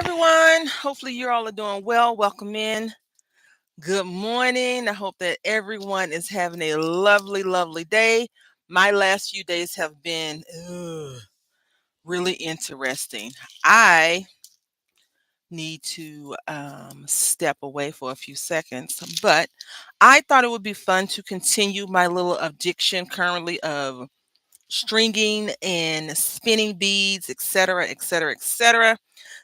everyone. Hopefully, you all are doing well. Welcome in. Good morning. I hope that everyone is having a lovely, lovely day. My last few days have been really interesting. I need to step away for a few seconds, but I thought it would be fun to continue my little addiction currently of stringing and spinning beads, etc., etc., etc.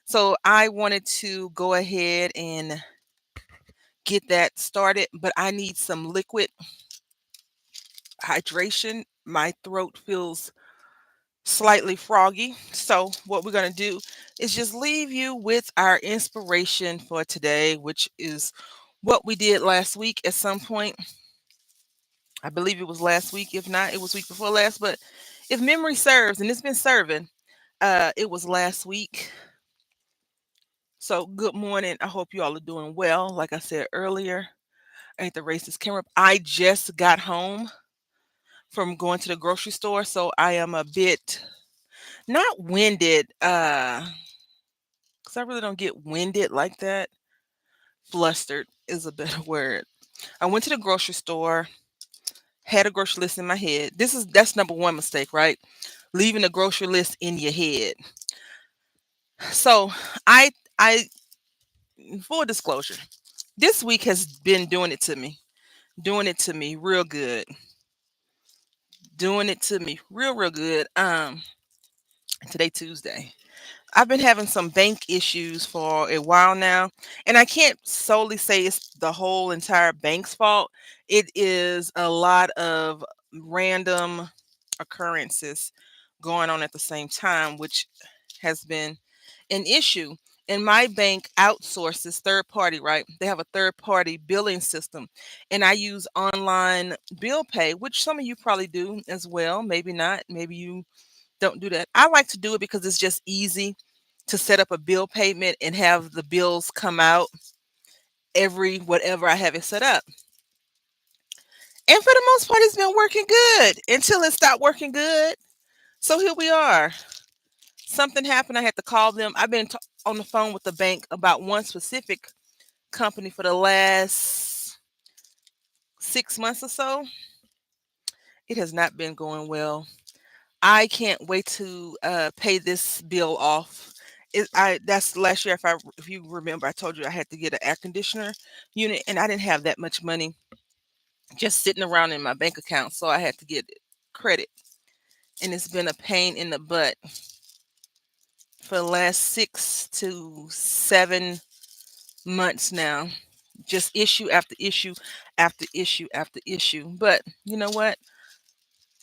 So I wanted to go ahead and get that started, but I need some liquid hydration. My throat feels slightly froggy. So what we're going to do is just leave you with our inspiration for today, which is what we did last week at some point. I believe it was last week. If not, it was week before last. But if memory serves, and it's been serving, it was last week. So good morning. I hope you all are doing well. Like I said earlier, I hate to raise this camera. I just got home from going to the grocery store, so I am a bit not winded, because I really don't get winded like that. Flustered is a better word. I went to the grocery store, had a grocery list in my head. That's number one mistake, right? Leaving the grocery list in your head. So I full disclosure, this week has been doing it to me real good, doing it to me real good. Today Tuesday. I've been having some bank issues for a while now, and I can't solely say it's the whole entire bank's fault. It is a lot of random occurrences going on at the same time, which has been an issue. And my bank outsources third party, right? They have a third party billing system, and I use online bill pay, which some of you probably do as well. Maybe not. Maybe you don't do that. I like to do it because it's just easy to set up a bill payment and have the bills come out every whatever I have it set up. And for the most part, it's been working good until it stopped working good. So here we are. Something happened. I had to call them. I've been on the phone with the bank about one specific company for the last 6 months or so. It has not been going well. I can't wait to pay this bill off. That's last year. If you remember, I told you I had to get an air conditioner unit, and I didn't have that much money just sitting around in my bank account, so I had to get credit, and it's been a pain in the butt for the last 6 to 7 months now. Just issue after issue after issue after issue. But you know what?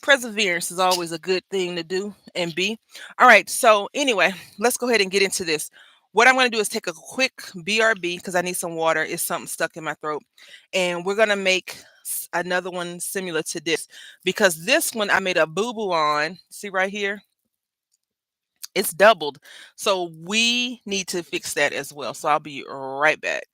Perseverance is always a good thing to do and be. All right. So, anyway, let's go ahead and get into this. What I'm going to do is take a quick BRB because I need some water. It's something stuck in my throat. And we're going to make another one similar to this because this one I made a boo boo on. See right here? It's doubled. So, we need to fix that as well. So, I'll be right back.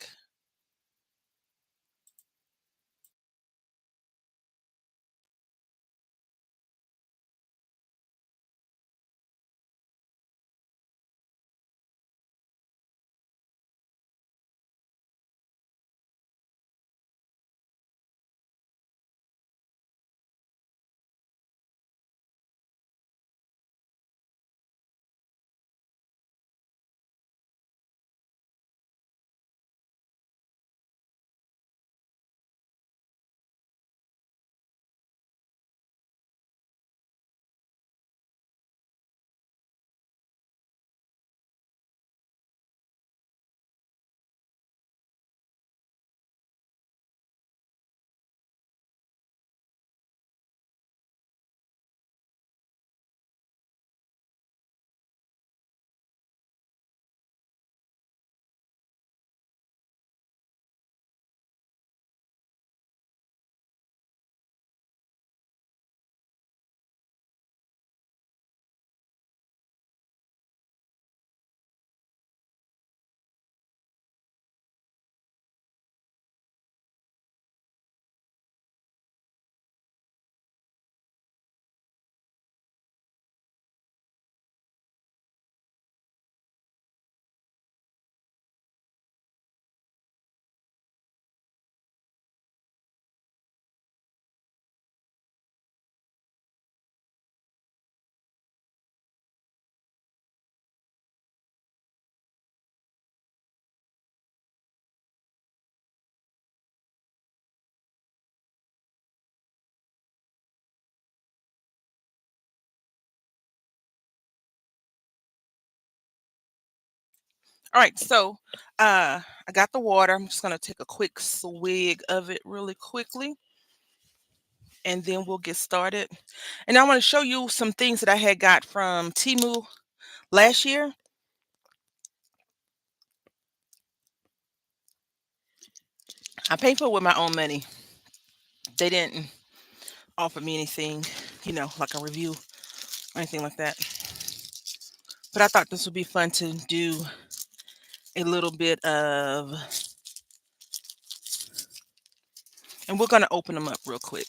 All right, so I got the water. I'm just gonna take a quick swig of it really quickly, and then we'll get started. And I want to show you some things that I had got from Timu last year. I paid for it with my own money. They didn't offer me anything, like a review or anything like that. But I thought this would be fun to do a little bit of, and we're gonna open them up real quick.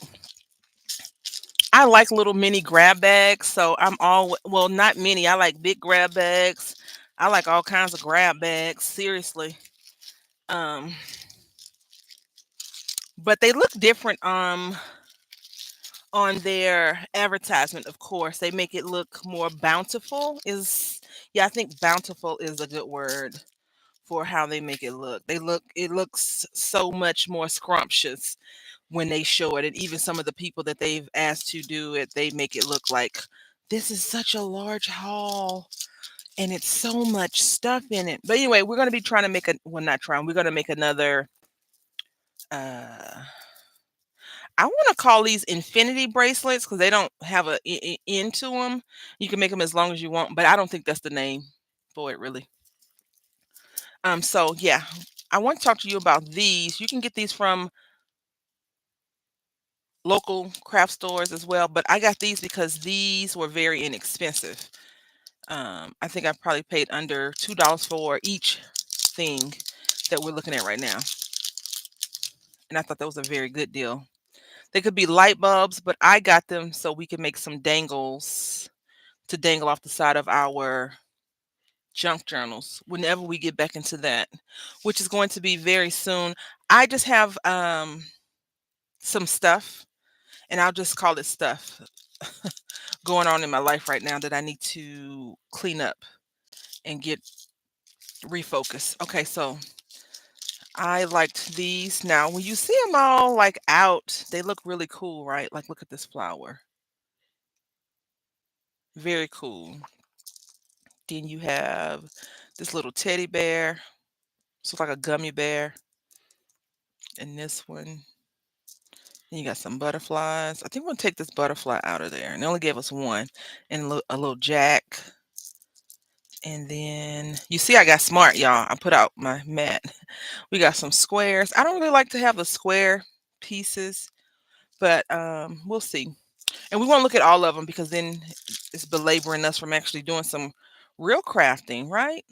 I like little mini grab bags, so I'm all well, not many. I like big grab bags. I like all kinds of grab bags, seriously. Um, but they look different on their advertisement, of course. They make it look more bountiful. Yeah, I think bountiful is a good word for how they make it look. It looks so much more scrumptious when they show it. And even some of the people that they've asked to do it, they make it look like this is such a large haul and it's so much stuff in it. But anyway, we're going to be trying to make not trying, we're going to make another, uh, I want to call these infinity bracelets because they don't have end to them. You can make them as long as you want, but I don't think that's the name for it really. So yeah, I want to talk to you about these. You can get these from local craft stores as well, but I got these because these were very inexpensive. I think I probably paid under $2 for each thing that we're looking at right now, and I thought that was a very good deal. They could be light bulbs, but I got them so we can make some dangles to dangle off the side of our junk journals whenever we get back into that, which is going to be very soon. I just have some stuff, and I'll just call it stuff, going on in my life right now that I need to clean up and get refocused. Okay, so I liked these. Now, when you see them all like out, they look really cool, right? Like, look at this flower. Very cool. Then you have this little teddy bear. It's like a gummy bear. And this one. Then you got some butterflies. I think we'll take this butterfly out of there. And they only gave us one. And a little jack. And then you see I got smart, y'all. I put out my mat. We got some squares. I don't really like to have the square pieces, but we'll see. And we won't look at all of them because then it's belaboring us from actually doing some real crafting, right?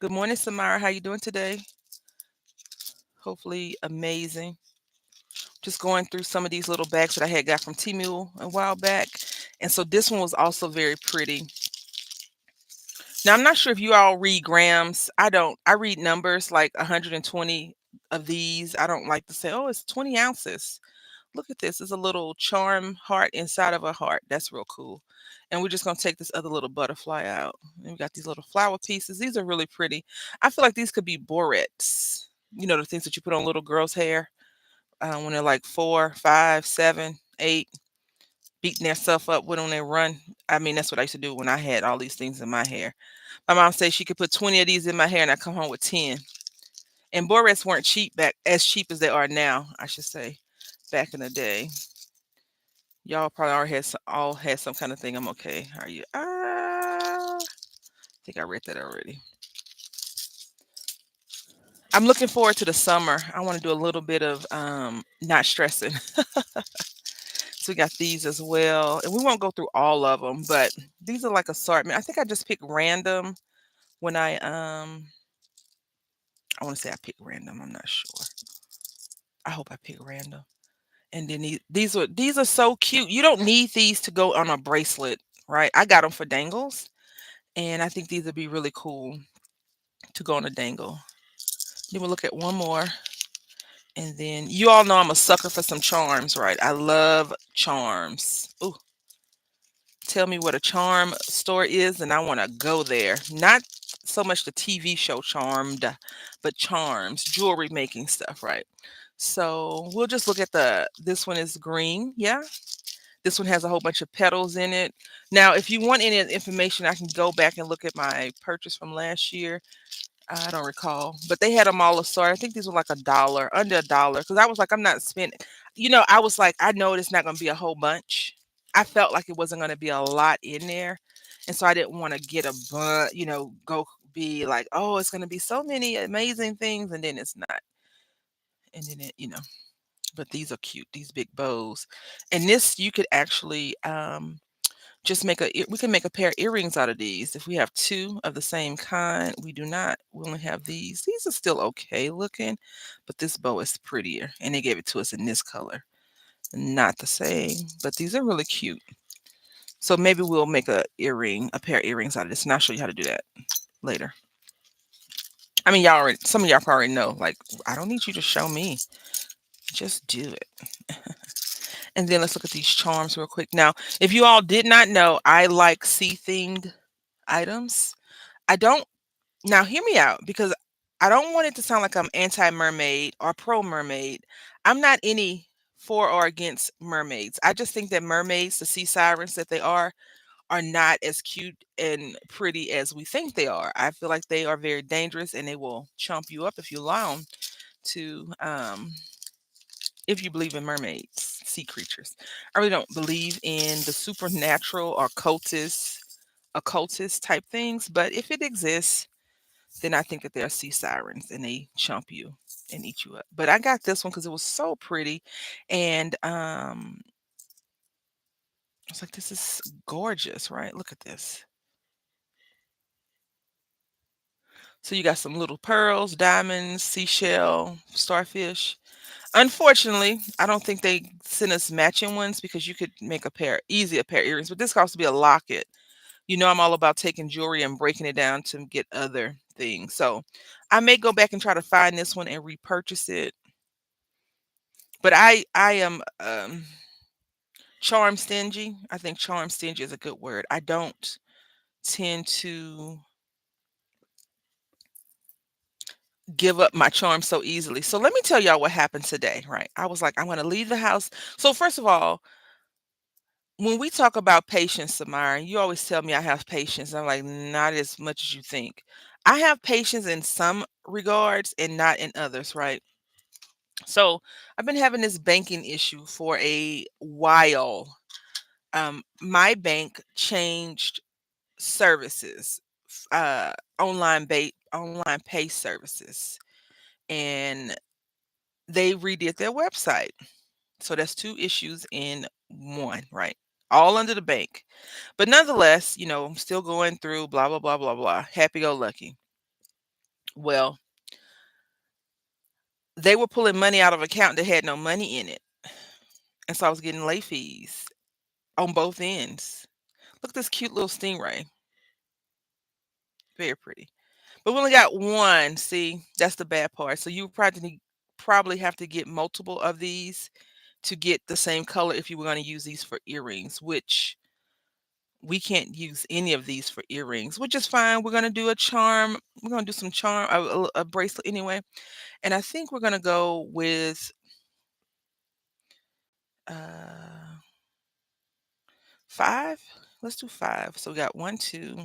Good morning, Samara. How you doing today? Hopefully amazing. Just going through some of these little bags that I had got from Temu a while back. And so this one was also very pretty. Now, I'm not sure if you all read grams. I don't. I read numbers like 120 of these. I don't like to say, oh, it's 20 ounces. Look at this. It's a little charm heart inside of a heart. That's real cool. And we're just going to take this other little butterfly out. And we got these little flower pieces. These are really pretty. I feel like these could be borets. The things that you put on little girls' hair when they're like 4, 5, 7, 8, beating themselves up when they run. I mean, that's what I used to do when I had all these things in my hair. My mom said she could put 20 of these in my hair and I come home with 10. And borets weren't cheap as they are now, I should say, back in the day. Y'all probably already all had some kind of thing. I'm okay. How are you? I think I read that already. I'm looking forward to the summer. I want to do a little bit of not stressing. So we got these as well. And we won't go through all of them, but these are like assortment. I think I just picked random when I want to say I picked random. I'm not sure. I hope I picked random. And then these are so cute. You don't need these to go on a bracelet, right? I got them for dangles, and I think these would be really cool to go on a dangle. Then we'll look at one more, and then you all know I'm a sucker for some charms, right? I love charms. Ooh, tell me what a charm store is, and I want to go there. Not so much the TV show Charmed, but charms, jewelry making stuff, right? So we'll just look at this one is green. Yeah. This one has a whole bunch of petals in it. Now, if you want any information, I can go back and look at my purchase from last year. I don't recall, but they had them all assorted. I think these were like a dollar, under a dollar. Because I was like, I'm not spending. I was like, I know it's not going to be a whole bunch. I felt like it wasn't going to be a lot in there, and so I didn't want to get a bunch. Go be like, oh, it's going to be so many amazing things, and then it's not. And then it. But these are cute. These big bows, and this you could actually just we can make a pair of earrings out of these. If we have two of the same kind, we do not. We only have these. These are still okay looking, but this bow is prettier, and they gave it to us in this color. Not the same, but these are really cute. So maybe we'll make a pair of earrings out of this, and I'll show you how to do that later. I mean, some of y'all probably know. Like, I don't need you to show me. Just do it. And then let's look at these charms real quick. Now, if you all did not know, I like sea themed items. I don't Now hear me out, because I don't want it to sound like I'm anti-mermaid or pro-mermaid. I'm not any for or against mermaids. I just think that mermaids, the sea sirens that they are not as cute and pretty as we think they are. I feel like they are very dangerous, and they will chomp you up if you allow them to. If you believe in mermaids, sea creatures. I really don't believe in the supernatural or occultist type things, but if it exists, then I think that they're sea sirens, and they chomp you and eat you up. But I got this one because it was so pretty, and I was like, this is gorgeous, right? Look at this. So you got some little pearls, diamonds, seashell, starfish. Unfortunately, I don't think they sent us matching ones, because you could make a pair of earrings, but this costs to be a locket. I'm all about taking jewelry and breaking it down to get other things. So I may go back and try to find this one and repurchase it. But I am charm stingy. I think charm stingy is a good word. I don't tend to give up my charm so easily. So let me tell y'all what happened today, right? I was like, I'm going to leave the house. So first of all, when we talk about patience, Samara, you always tell me I have patience. I'm like, not as much as you think. I have patience in some regards and not in others, right? So I've been having this banking issue for a while. My bank changed services, online pay services, and they redid their website. So that's two issues in one, right? All under the bank. But nonetheless, I'm still going through blah, blah, blah, blah, blah. Happy go lucky. Well, they were pulling money out of account that had no money in it. And so I was getting late fees on both ends. Look at this cute little stingray. Very pretty. But we only got one. See, that's the bad part. So you probably have to get multiple of these to get the same color if you were going to use these for earrings, which we can't use any of these for earrings, which is fine. We're going to do a charm. We're going to do some charm, a bracelet anyway. And I think we're going to go with uh 5. Let's do 5. So we got 1, 2,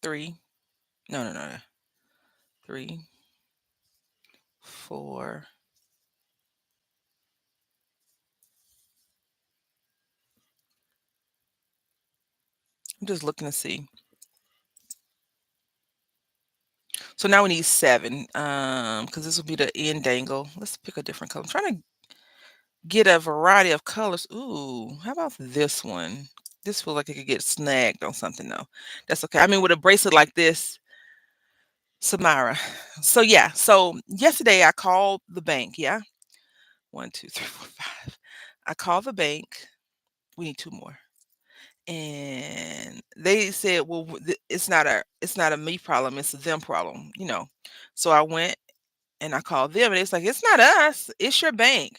3. No, no, no, no. 3, 4. I'm just looking to see. So now we need 7, because this will be the end dangle. Let's pick a different color. I'm trying to get a variety of colors. Ooh, how about this one? This feels like it could get snagged on something though. That's okay. I mean, with a bracelet like this, Samara. So yeah. So yesterday I called the bank. Yeah, 1, 2, 3, 4, 5. I called the bank. We need 2 more. And they said, "Well, it's not a me problem. It's a them problem." So I went and I called them, and it's like, "It's not us. It's your bank."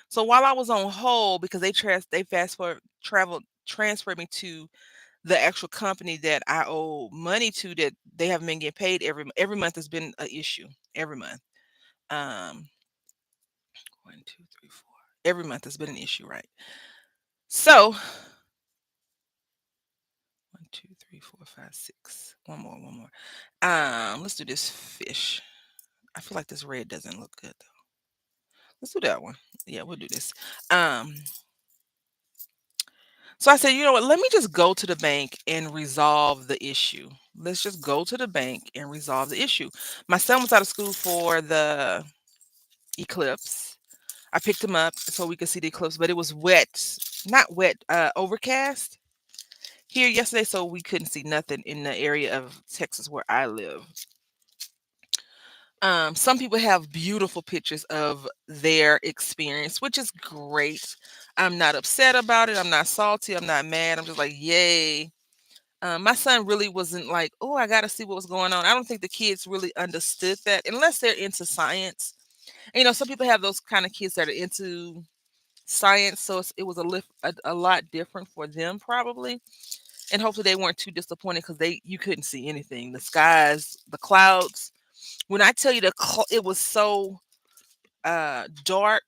So while I was on hold, because they fast forward traveled transferred me to the actual company that I owe money to, that they haven't been getting paid every month has been an issue every month. Um, 1, 2, 3, 4. Every month has been an issue, right? So Three, four, five, six. One more, one more. Let's do this fish. I feel like this red doesn't look good though. Let's do that one. Yeah, we'll do this. Um, so I said, you know what? Let me just go to the bank and resolve the issue. Let's just go to the bank and resolve the issue. My son was out of school for the eclipse. I picked him up so we could see the eclipse, but it was wet, not wet, overcast here yesterday, so we couldn't see nothing in the area of Texas where I live. Some people have beautiful pictures of their experience, which is great. I'm not upset about it. I'm not salty. I'm not mad. I'm just like, yay. My son really wasn't like, oh, I got to see what was going on. I don't think the kids really understood that unless they're into science. And, some people have those kind of kids that are into science, so it was a lot different for them probably. And hopefully they weren't too disappointed because you couldn't see anything. The skies, the clouds. When I tell you it was so dark.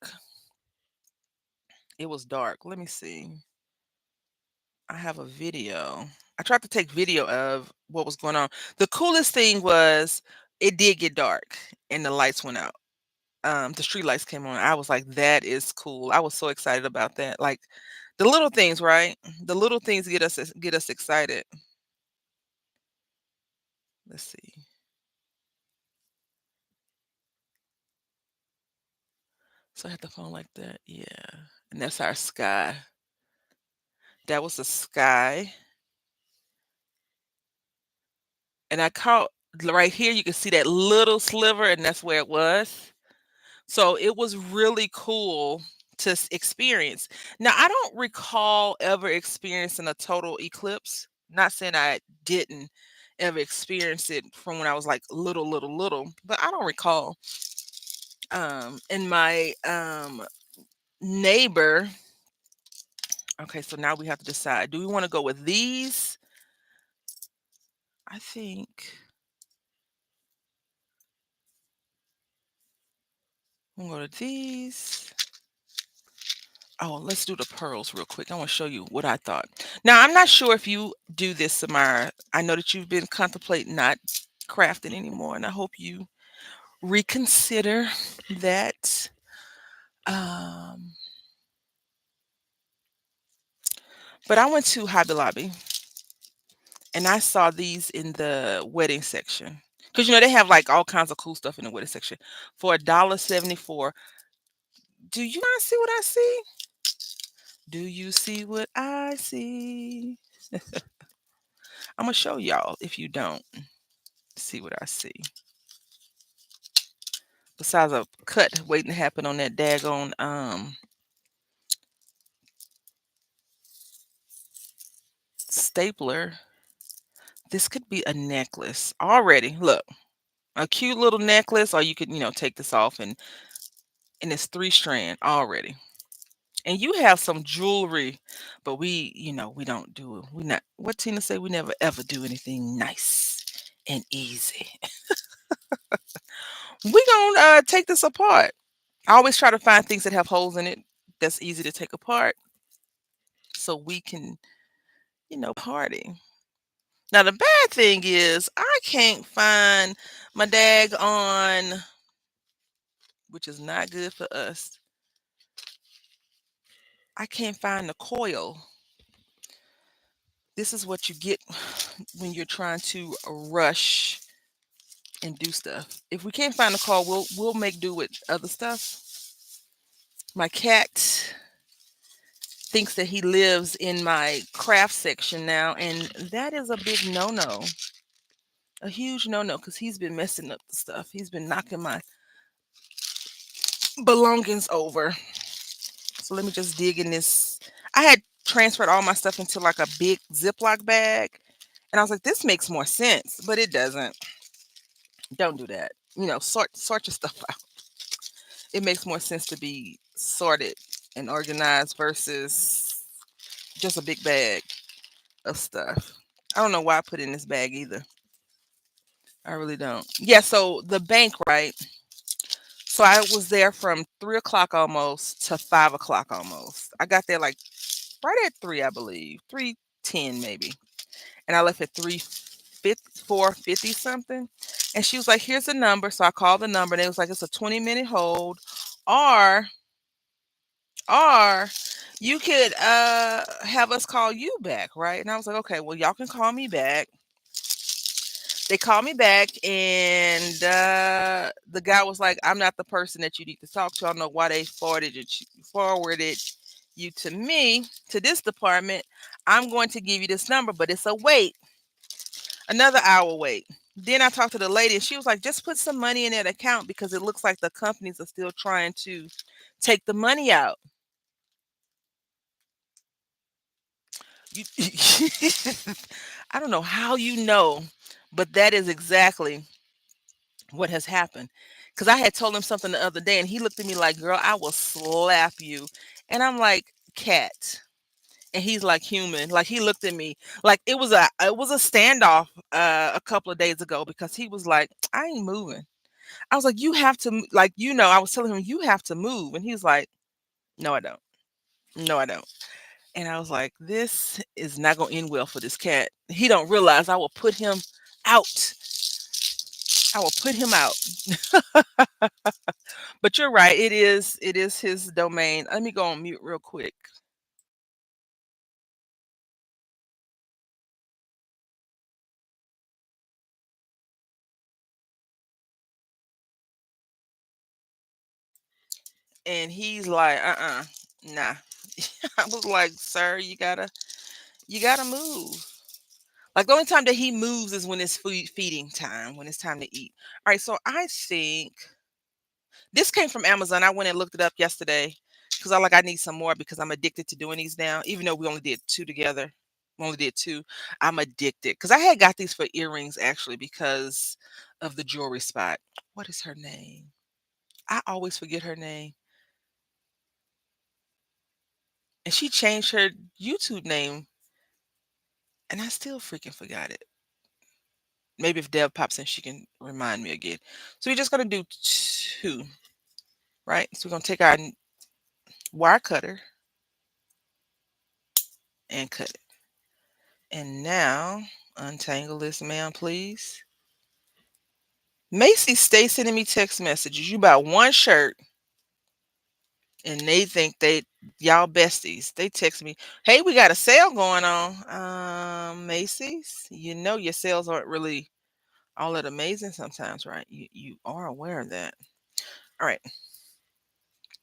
It was dark. Let me see. I have a video. I tried to take video of what was going on. The coolest thing was it did get dark and the lights went out. The street lights came on. I was like, that is cool. I was so excited about that. Like the little things, right? The little things get us excited. Let's see. So I had the phone like that. Yeah. And that's our sky. That was the sky. And I caught right here, you can see that little sliver, and that's where it was. So it was really cool to experience. Now, I don't recall ever experiencing a total eclipse. Not saying I didn't ever experience it from when I was like little, but I don't recall. And my neighbor, okay, so now we have to decide, do we want to go with these? I think we'll go to these. Oh, let's do the pearls real quick. I want to show you what I thought. Now, I'm not sure if you do this, Samara. I know that you've been contemplating not crafting anymore, and I hope you reconsider that. Um, but I went to Hobby Lobby and I saw these in the wedding section. Because they have like all kinds of cool stuff in the wedding section for $1.74. Do you not see what I see? Do you see what I see? I'm gonna show y'all if you don't see what I see. Besides a cut waiting to happen on that daggone stapler. This could be a necklace already. Look, a cute little necklace, or you could, take this off and it's 3 strand already. And you have some jewelry, but we don't do it. We not what Tina said, we never ever do anything nice and easy. We gonna take this apart. I always try to find things that have holes in it that's easy to take apart so we can, party. Now the bad thing is I can't find my dag on, which is not good for us. I can't find the coil. This is what you get when you're trying to rush and do stuff. If we can't find the coil, we'll make do with other stuff. My cat thinks that he lives in my craft section now, and that is a big no-no. A huge no-no because he's been messing up the stuff. He's been knocking my belongings over. So let me just dig in this. I had transferred all my stuff into like a big Ziploc bag. And I was like, this makes more sense, but it doesn't. Don't do that. Sort your stuff out. It makes more sense to be sorted and organized versus just a big bag of stuff. I don't know why I put it in this bag either. I really don't. Yeah, so the bank, right? So I was there from 3 o'clock almost to 5 o'clock almost. I got there like right at 3, I believe. 3:10 maybe. and I left at 4:50 something. And she was like, "Here's the number." So I called the number, and it was like, "It's a 20-minute hold, or or you could have us call you back, right?" And I was like, "Okay, well, y'all can call me back." They called me back, and the guy was like, "I'm not the person that you need to talk to. I don't know why they forwarded you to me, to this department. I'm going to give you this number, but it's a wait, another hour wait." Then I talked to the lady, and she was like, "Just put some money in that account because it looks like the companies are still trying to take the money out." You, I don't know how you know, but that is exactly what has happened. Because I had told him something the other day, and he looked at me like, "Girl, I will slap you." And I'm like, "Cat." And he's like, "Human." Like, he looked at me like it was a standoff a couple of days ago, because he was like, "I ain't moving." I was like, "You have to like, I was telling him, you have to move." And he's like, "No, I don't. No, I don't." And I was like, "This is not gonna end well for this cat. He don't realize I will put him out. I will put him out." But you're right. It is his domain. Let me go on mute real quick. And he's like, nah." I was like, "Sir, you gotta move." Like, the only time that he moves is when it's feeding time, when it's time to eat. All right, so I think this came from Amazon. I went and looked it up yesterday because I need some more because I'm addicted to doing these now. Even though we only did two together, we only did two. I'm addicted because I had got these for earrings actually because of the jewelry spot. What is her name? I always forget her name, and she changed her YouTube name, and I still freaking forgot it. Maybe if Deb pops in, she can remind me again. So we're just gonna do two, right? So we're gonna take our wire cutter and cut it. And now, untangle this man, please. Macy stay sending me text messages. You buy one shirt and they think y'all besties. They text me, "Hey, we got a sale going on." Macy's, your sales aren't really all that amazing sometimes, right? You are aware of that. All right.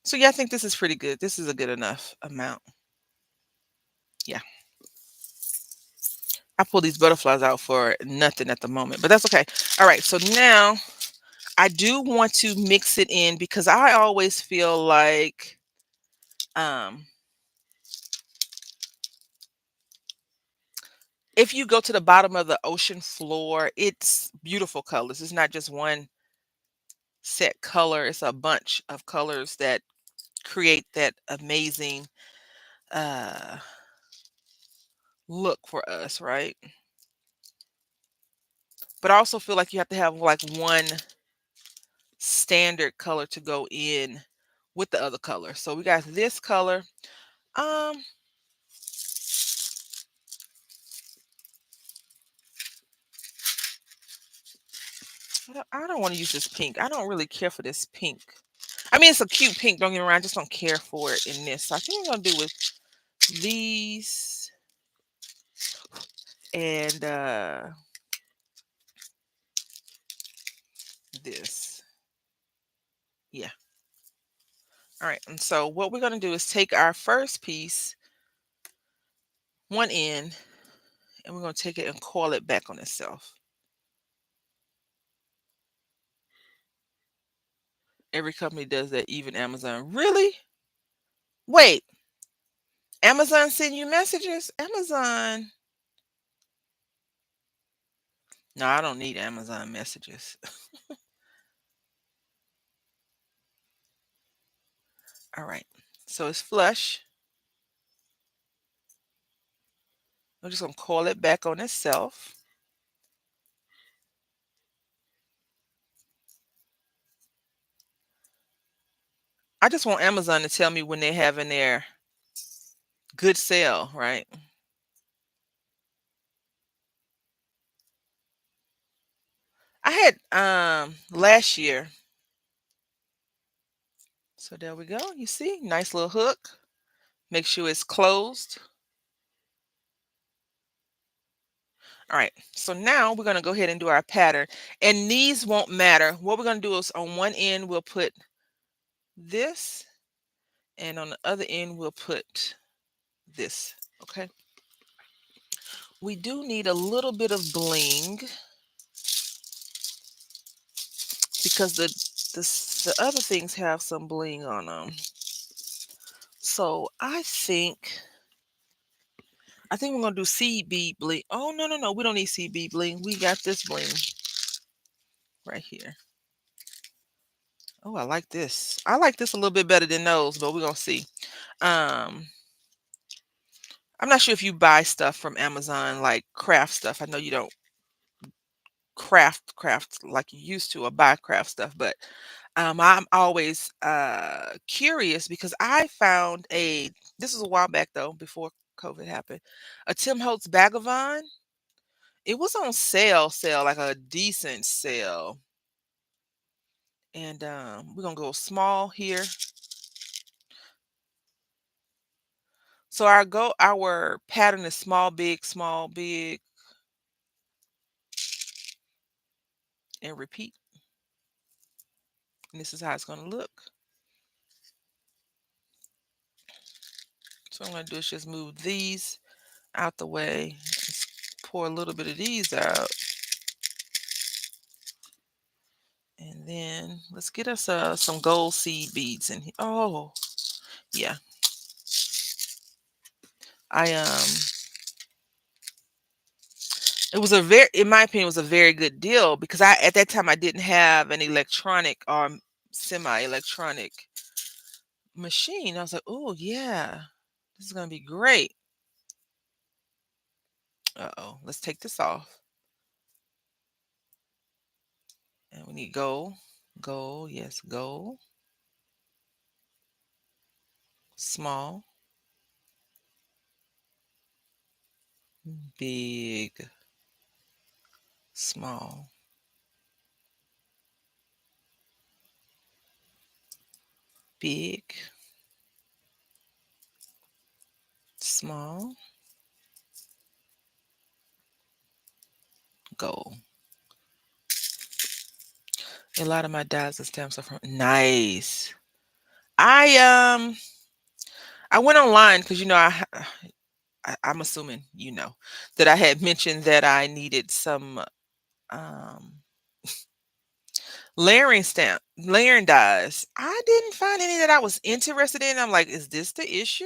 So yeah, I think this is pretty good. This is a good enough amount. Yeah. I pull these butterflies out for nothing at the moment, but that's okay. All right. So now I do want to mix it in because I always feel like um, if you go to the bottom of the ocean floor, it's beautiful colors. It's not just one set color, it's a bunch of colors that create that amazing uh, look for us, right? But I also feel like you have to have like one standard color to go in with the other color. So we got this color. Um, I don't want to use this pink. I don't really care for this pink. I mean, it's a cute pink. Don't get me wrong. I just don't care for it in this. So I think I'm gonna do with these and this. Yeah. All right. And so what we're gonna do is take our first piece, one end, and we're gonna take it and coil it back on itself. Every company does that, even Amazon. Really? Wait, Amazon send you messages? Amazon? No, I don't need Amazon messages. All right. So it's flush. I'm just gonna coil it back on itself. I just want Amazon to tell me when they're having their good sale, right? had last year. So there we go. You see, nice little hook. Make sure it's closed. All right, so now we're gonna go ahead and do our pattern. And these won't matter. What we're gonna do is on one end, we'll put this, and on the other end, we'll put this, okay? We do need a little bit of bling because the other things have some bling on them. So I think we're gonna do seed bead bling. Oh, no, no, no, we don't need seed bead bling. We got this bling right here. Oh, I like this. I like this a little bit better than those, but we're gonna see. Um, I'm not sure if you buy stuff from Amazon, like craft stuff. I know you don't craft like you used to or buy craft stuff, but I'm always curious because I found this was a while back though, before COVID happened, a Tim Holtz Vagabond. It was on sale, like a decent sale. And we're gonna go small here. So our pattern is small, big, and repeat. And this is how it's gonna look. So what I'm gonna do is just move these out the way. Let's pour a little bit of these out. And then let's get us some gold seed beads in here. Oh, yeah. I it was in my opinion, it was a very good deal because at that time I didn't have an electronic or semi-electronic machine. I was like, oh yeah, this is gonna be great. Uh-oh, let's take this off. And we need gold, yes, gold, small, big, small, big, small, gold. A lot of my dies and stamps are from nice. I I went online because I'm assuming that I had mentioned that I needed some um layering dies. I didn't find any that I was interested in. I'm like, is this the issue?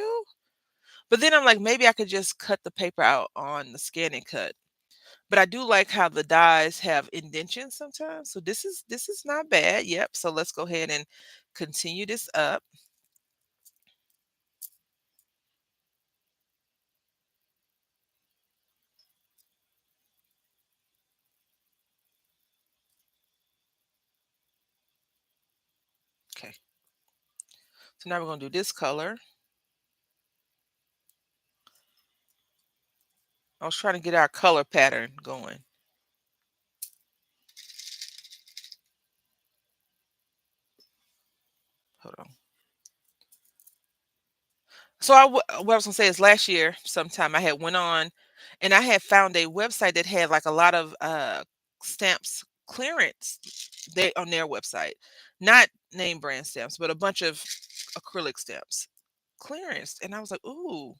But then I'm like, maybe I could just cut the paper out on the scan and cut. But I do like how the dies have indentions sometimes. So this is not bad. Yep. So let's go ahead and continue this up. Okay. So now we're gonna do this color. I was trying to get our color pattern going. Hold on. So what I was gonna say is last year sometime I had went on and I had found a website that had like a lot of stamps clearance on their website. Not name brand stamps, but a bunch of acrylic stamps clearance. And I was like, ooh.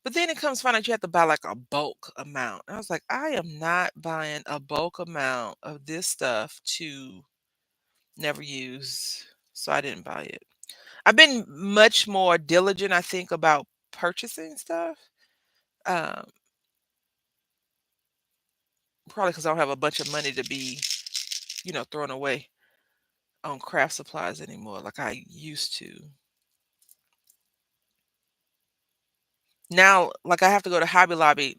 But then it comes find out you have to buy like a bulk amount. I was like, I am not buying a bulk amount of this stuff to never use. So I didn't buy it. I've been much more diligent, I think, about purchasing stuff. Um, Probably because I don't have a bunch of money to be, thrown away on craft supplies anymore like I used to. Now, like I have to go to Hobby Lobby.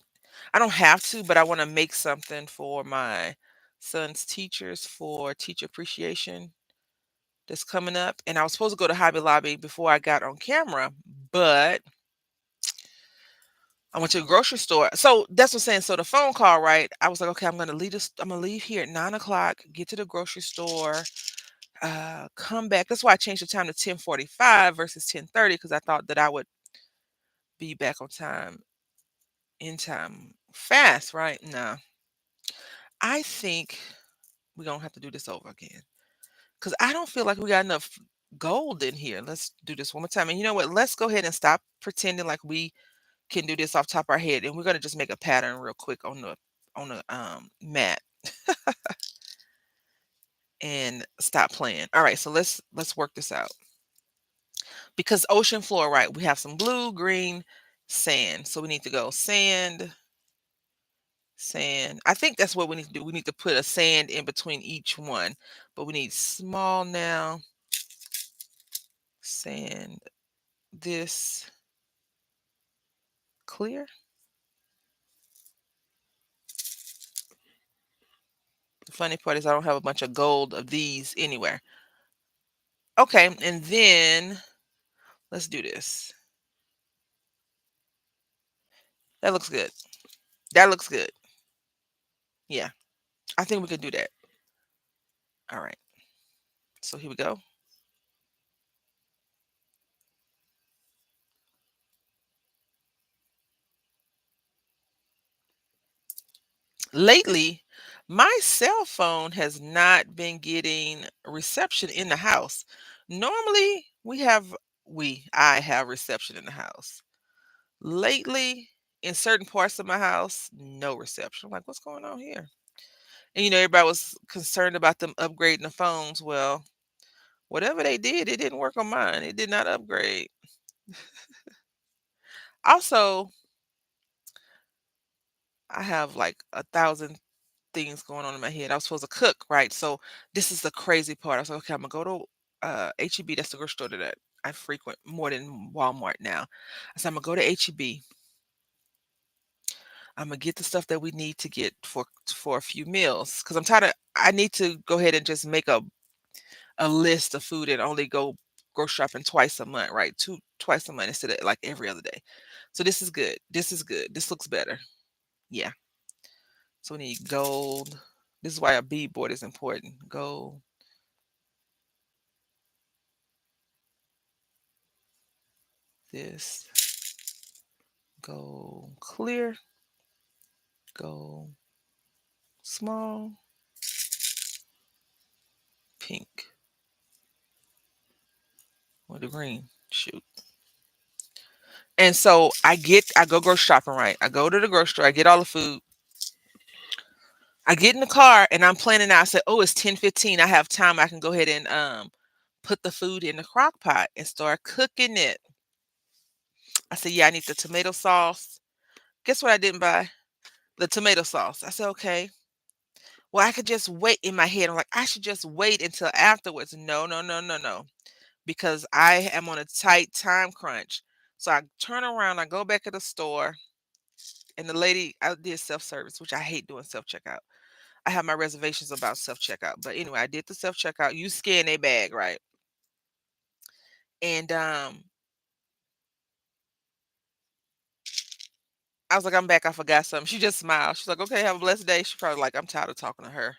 I don't have to, but I want to make something for my son's teachers for teacher appreciation that's coming up. And I was supposed to go to Hobby Lobby before I got on camera, but I went to the grocery store. So that's what I'm saying. So the phone call, right? I was like, okay, I'm gonna leave this. I'm gonna leave here at 9 o'clock. Get to the grocery store. Come back. That's why I changed the time to 10:45 versus 10:30 because I thought that I would be back on time, in time, fast. Right? Nah, I think we're gonna have to do this over again because I don't feel like we got enough gold in here. Let's do this one more time. And you know what? Let's go ahead and stop pretending like we can do this off top of our head, and we're gonna just make a pattern real quick on the mat and stop playing. All right, so let's work this out because ocean floor, right? We have some blue, green, sand. So we need to go sand, sand. I think that's what we need to do. We need to put a sand in between each one, but we need small now. Sand. This clear. The funny part is I don't have a bunch of gold of these anywhere. Okay, and then let's do this. That looks good. That looks good. Yeah, I think we could do that. All right. So here we go. Lately, my cell phone has not been getting reception in the house. Normally, I have reception in the house. Lately, in certain parts of my house, no reception. I'm like, what's going on here? And everybody was concerned about them upgrading the phones. Well, whatever they did, it didn't work on mine. It did not upgrade. Also, I have like 1,000 things going on in my head. I was supposed to cook, right? So this is the crazy part. I was like, okay, I'm gonna go to HEB. That's the grocery store that I frequent more than Walmart now. I said I'm gonna go to HEB. I'm gonna get the stuff that we need to get for a few meals because I'm tired of. I need to go ahead and just make a list of food and only go grocery shopping twice a month, right? Twice a month instead of like every other day. So this is good. This is good. This looks better. Yeah. So we need gold. This is why a bead board is important. Gold. This. Go clear. Go small. Pink. Or the green. Shoot. And so I go grocery shopping, right? I go to the grocery store, I get all the food. I get in the car and I'm planning out. I said, oh, it's 10:15. I have time. I can go ahead and put the food in the crock pot and start cooking it. I said, yeah, I need the tomato sauce. Guess what I didn't buy? The tomato sauce. I said, okay. Well, I could just wait in my head. I'm like, I should just wait until afterwards. No, no, no, no, no. Because I am on a tight time crunch. So I turn around, I go back to the store, and the lady, I did self service, which I hate doing self checkout. I have my reservations about self checkout. But anyway, I did the self checkout. You scan a bag, right? And I was like, I'm back. I forgot something. She just smiled. She's like, okay, have a blessed day. She probably like, I'm tired of talking to her.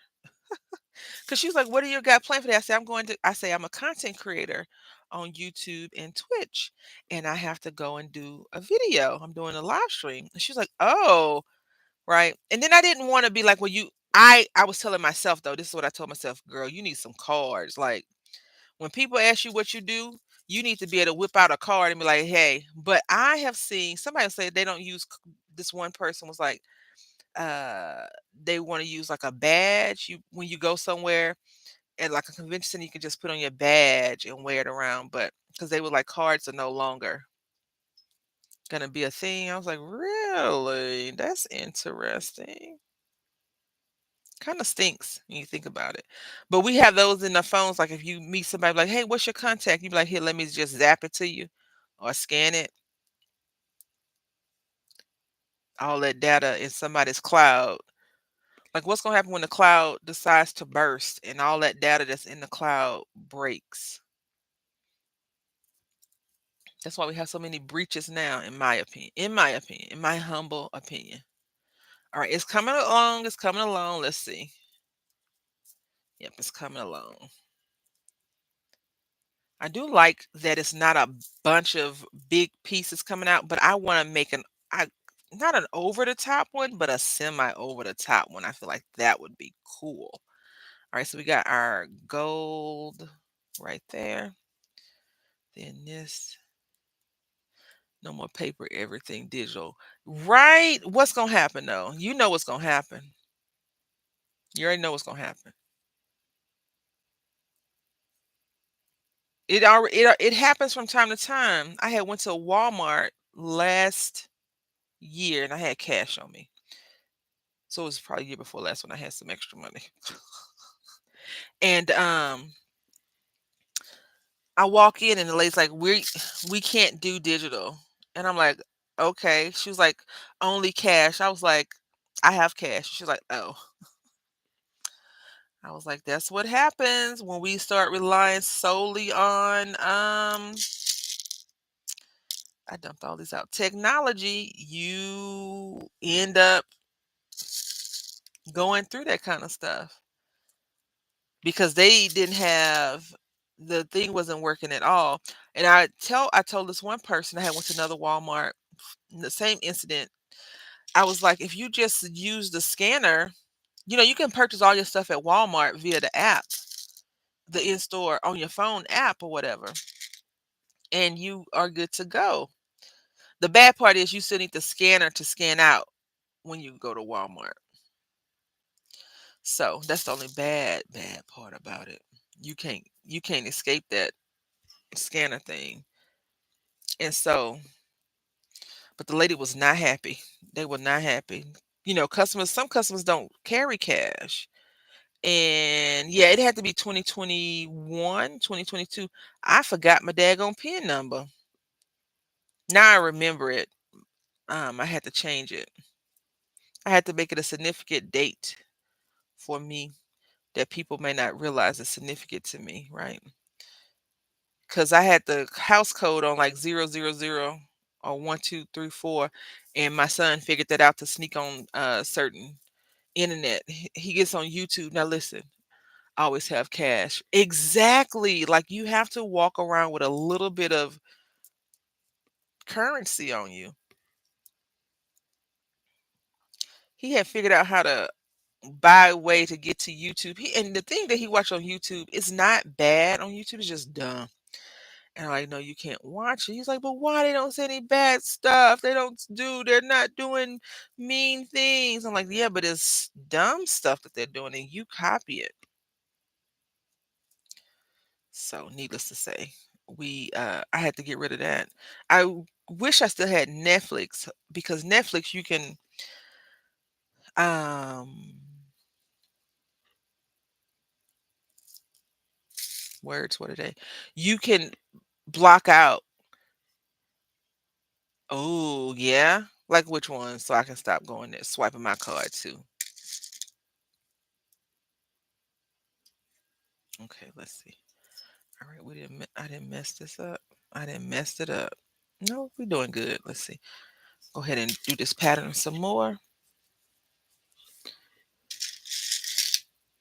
Cause she was like, what do you got planned for that? I say, I'm a content creator on YouTube and Twitch. And I have to go and do a video. I'm doing a live stream. And she was like, oh, right. And then I didn't want to be like, well, I was telling myself though, this is what I told myself, girl, you need some cards. Like when people ask you what you do, you need to be able to whip out a card and be like, hey, but I have seen somebody say they don't use this one person was like, uh, they want to use like a badge. You when you go somewhere at like a convention center, you can just put on your badge and wear it around. But because they were like cards are no longer gonna be a thing. I was like, really? That's interesting. Kind of stinks when you think about it. But we have those in the phones. Like if you meet somebody like, hey, what's your contact? You be like, here, let me just zap it to you or scan it. All that data in somebody's cloud. Like what's gonna happen when the cloud decides to burst and all that data that's in the cloud breaks? That's why we have so many breaches now, in my opinion. In my opinion, in my humble opinion. All right, it's coming along. It's coming along. Let's see. Yep, it's coming along. I do like that it's not a bunch of big pieces coming out, but I want to make I not an over the top one, but a semi over the top one. I feel like that would be cool. All right, so we got our gold right there. Then this, no more paper, everything digital. Right? What's gonna happen though? You know what's gonna happen. You already know what's gonna happen. It happens from time to time. I had went to Walmart last year and I had cash on me. So it was probably year before last when I had some extra money. And I walk in and the lady's like, we can't do digital. And I'm like, okay. She was like, only cash. I was like, I have cash. She's like, oh. I was like, that's what happens when we start relying solely on I dumped all this out. Technology, you end up going through that kind of stuff because they didn't have the thing wasn't working at all. And I told this one person I had went to another Walmart, the same incident. I was like, if you just use the scanner, you can purchase all your stuff at Walmart via the app, the in-store on your phone app or whatever, and you are good to go. The bad part is you still need the scanner to scan out when you go to Walmart. So that's the only bad part about it. You can't escape that scanner thing. And so, but the lady was not happy. They were not happy. Some customers don't carry cash. And yeah, it had to be 2021, 2022. I forgot my daggone PIN number. Now I remember it. I had to change it. I had to make it a significant date for me that people may not realize is significant to me, right? Because I had the house code on like 000 or 1234, and my son figured that out to sneak on certain internet. He gets on YouTube. Now listen, always have cash. Exactly. Like you have to walk around with a little bit of currency on you. He had figured out how to buy a way to get to YouTube. And the thing that he watched on YouTube is not bad on YouTube. It's just dumb. And I'm like, no, you can't watch it. He's like, but why they don't say any bad stuff? They're not doing mean things. I'm like, yeah, but it's dumb stuff that they're doing and you copy it. So needless to say, I had to get rid of that. Wish I still had Netflix because Netflix you can um words what are they? You can block out. Oh, yeah. Like which one? So I can stop going there, swiping my card too. Okay, let's see. All right, I didn't mess this up. I didn't mess it up. No, we're doing good. Let's see. Go ahead and do this pattern some more.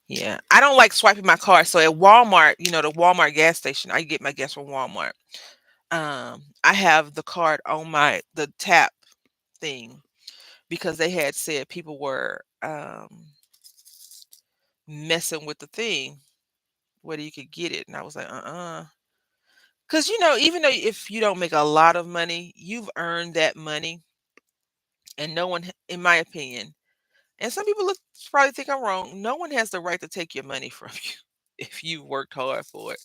Yeah, I don't like swiping my card. So at Walmart, the Walmart gas station, I get my gas from Walmart. I have the card on the tap thing because they had said people were messing with the thing, whether you could get it, and I was like, because even though if you don't make a lot of money, you've earned that money, and no one, in my opinion, and some people probably think I'm wrong. No one has the right to take your money from you if you worked hard for it.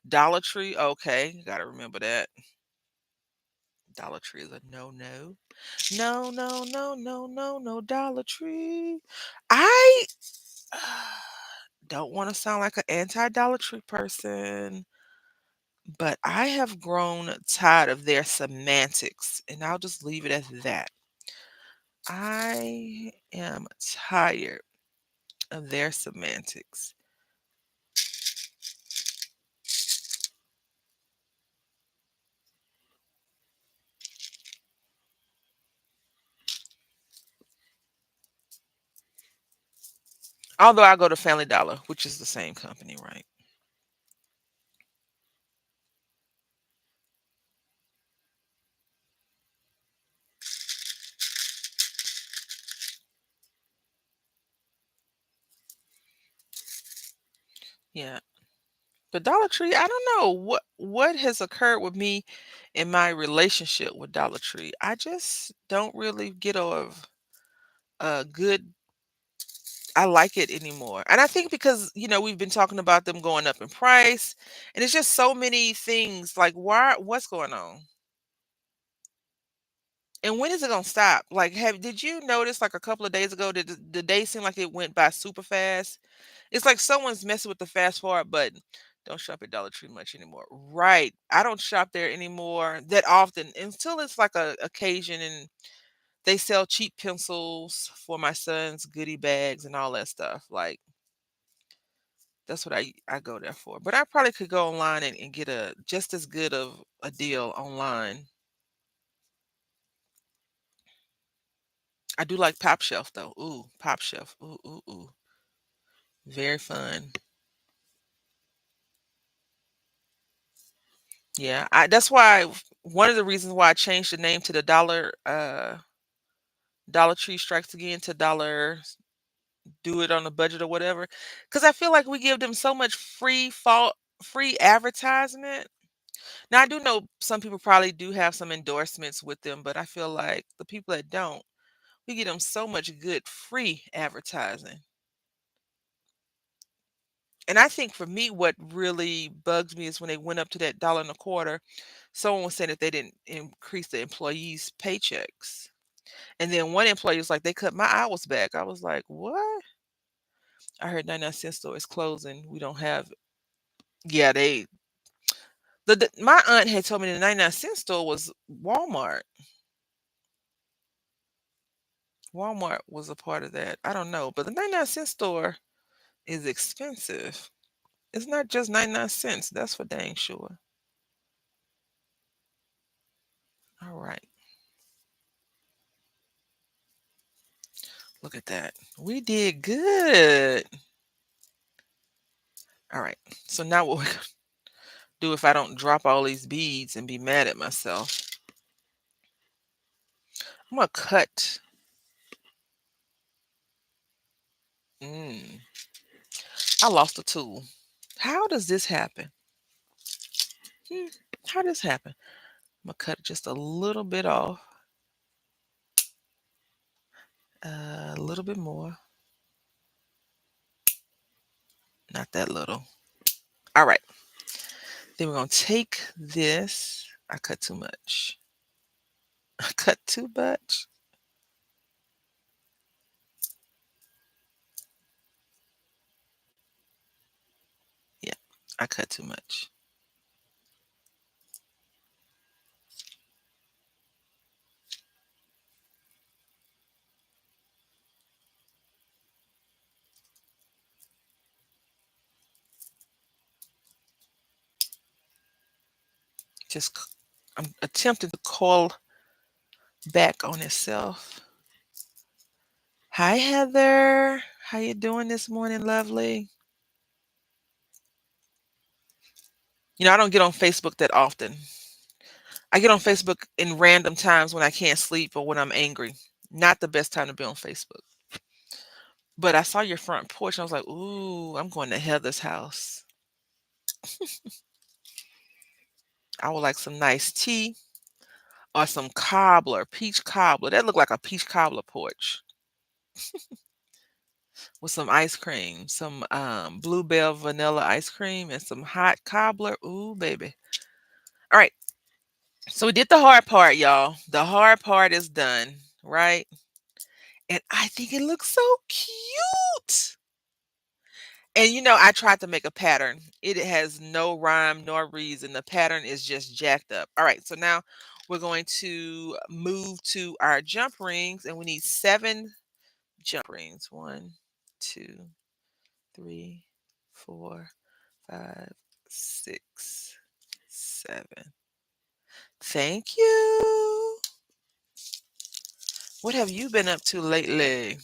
Dollar Tree, okay, gotta remember that. Dollar Tree is a no no. No, no, no, no, no, no, Dollar Tree. I don't want to sound like an anti Dollar Tree person, but I have grown tired of their semantics, and I'll just leave it as that. I am tired of their semantics. Although I go to Family Dollar, which is the same company, right? Yeah. The Dollar Tree, I don't know what has occurred with me in my relationship with Dollar Tree. I just don't really get a good I like it anymore. And I think because, we've been talking about them going up in price, and it's just so many things like what's going on? And when is it gonna stop? Like, did you notice like a couple of days ago that the day seemed like it went by super fast? It's like someone's messing with the fast forward button. Don't shop at Dollar Tree much anymore. Right. I don't shop there anymore that often until it's like a occasion and they sell cheap pencils for my son's goodie bags and all that stuff. Like that's what I go there for. But I probably could go online and get a just as good of a deal online. I do like Pop Shelf though. Ooh, Pop Shelf. Ooh, ooh, ooh. Very fun. Yeah, that's why one of the reasons why I changed the name to the Dollar Tree Strikes Again to Dollar Do It on a Budget or whatever. Because I feel like we give them so much free advertisement. Now I do know some people probably do have some endorsements with them, but I feel like the people that don't, we give them so much good free advertising. And I think for me, what really bugs me is when they went up to that dollar and a quarter, someone was saying that they didn't increase the employees' paychecks. And then one employee was like, they cut my hours back. I was like, what? I heard 99-cent store is closing. We don't have, yeah, my aunt had told me the 99-cent store was Walmart. Walmart was a part of that. I don't know. But the 99-cent store is expensive. It's not just 99 cents. That's for dang sure. All right. Look at that. We did good. All right. So now what we're going to do if I don't drop all these beads and be mad at myself, I'm going to cut. Mm, I lost a tool. How does this happen? Hmm, how does this happen? I'm going to cut just a little bit off. A little bit more. Not that little. All right. Then we're going to take this. I cut too much. I cut too much. Yeah, I cut too much. Just, I'm attempting to coil back on itself. Hi, Heather. How you doing this morning, lovely? I don't get on Facebook that often. I get on Facebook in random times when I can't sleep or when I'm angry. Not the best time to be on Facebook. But I saw your front porch and I was like, ooh, I'm going to Heather's house. I would like some nice tea or some cobbler, peach cobbler. That looked like a peach cobbler porch with some ice cream, some bluebell vanilla ice cream and some hot cobbler. Ooh, baby. All right. So we did the hard part, y'all. The hard part is done, right? And I think it looks so cute. And I tried to make a pattern. It has no rhyme nor reason. The pattern is just jacked up. All right, so now we're going to move to our jump rings, and we need 7 jump rings. 1, 2, 3, 4, 5, 6, 7. Thank you. What have you been up to lately?